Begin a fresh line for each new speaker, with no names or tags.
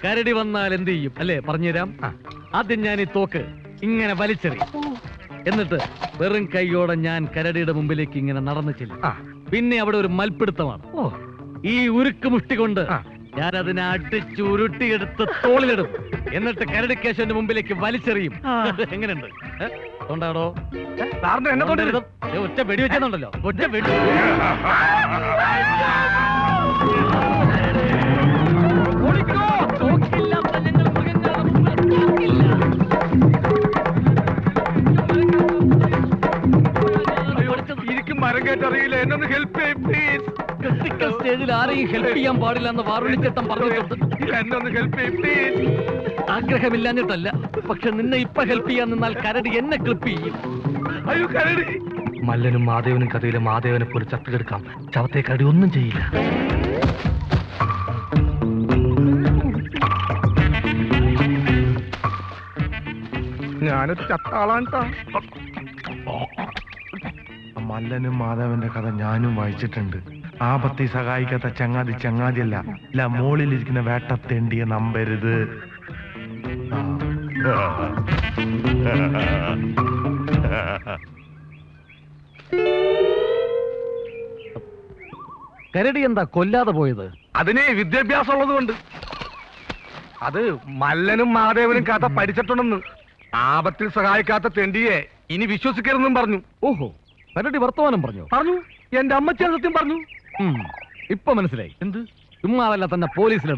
കരടി വന്നാൽ എന്ത് ചെയ്യും അല്ലേ പറഞ്ഞുതരാം. ആദ്യം ഞാൻ ഈ തോക്ക് ഇങ്ങനെ വലിച്ചെറിയും. എന്നിട്ട് വെറും കൈയോടെ ഞാൻ കരടിയുടെ മുമ്പിലേക്ക് ഇങ്ങനെ നടന്നു ചെല്ലും. പിന്നെ അവിടെ ഒരു മൽപ്പിടുത്തമാണ്. ഈ ഉരുക്ക് മുഷ്ടി കൊണ്ട് ഞാൻ അതിനെ അടിച്ചുരുട്ടിയെടുത്ത് തോളിലിടും. എന്നിട്ട് കരടിക്കേശവന്റെ മുമ്പിലേക്ക് വലിച്ചെറിയും. എങ്ങനെയുണ്ട്? കൊണ്ടാടോ ഒറ്റ വെടി വെച്ചെന്നുണ്ടല്ലോ. ഒറ്റ വെടി.
മരം കേട്ടറിയില്ല, എന്നൊന്ന് ഹെൽപ്പ് ചെയ്യ് പ്ലീസ്.
ക്രിട്ടിക്കൽ സ്റ്റേജിൽ ആരെയും ഹെൽപ്പ് ചെയ്യാൻ പാടില്ല എന്ന് വാറുണ്ണിച്ചേട്ടൻ പറഞ്ഞിട്ടുണ്ട്.
എന്നൊന്ന് ഹെൽപ്പ് ചെയ്യ് പ്ലീസ്.
ആഗ്രഹമില്ലാഞ്ഞിട്ടല്ല, പക്ഷെ നിന്നെ ഇപ്പൊ ഹെൽപ്പ് ചെയ്യാൻ നിന്നാൽ കരടി എന്നെ ക്ലിപ്പ് ചെയ്യും.
അയ്യോ കരടി.
മല്ലനും മാധവനും കഥയിലെ മാധവനെ പോലെ ചത്തുകെടുക്കാം. ചവത്തെ കരടി ഒന്നും ചെയ്യില്ല.
ഞാനൊരു ചത്താളാണ്.
മല്ലനും മാധവന്റെ കഥ ഞാനും വായിച്ചിട്ടുണ്ട്. ആപത്തി സഹായിക്കാത്ത ചങ്ങാതി ചങ്ങാതിയല്ല, ഇല്ല മോളിലിരിക്കുന്ന വേട്ടത്തേണ്ടിയെ നമ്പരുത്.
കരടി എന്താ കൊല്ലാതെ പോയത്?
അതിന് വിദ്യാഭ്യാസം ഉള്ളത് കൊണ്ട്. അത് മല്ലനും മാധവനും കഥ പഠിച്ചിട്ടുണ്ടെന്ന്. ആപത്തിൽ സഹായിക്കാത്ത തെണ്ടിയെ ഇനി വിശ്വസിക്കരുതെന്നും പറഞ്ഞു.
ഓഹോ, കരടി വർത്തമാനം പറഞ്ഞു.
എന്റെ അമ്മച്ചി സത്യം പറഞ്ഞു.
ഇപ്പൊ മനസ്സിലായി. എന്ത്? ചുമ്മാതല്ല തന്നെ പോലീസിലെടുത്തു.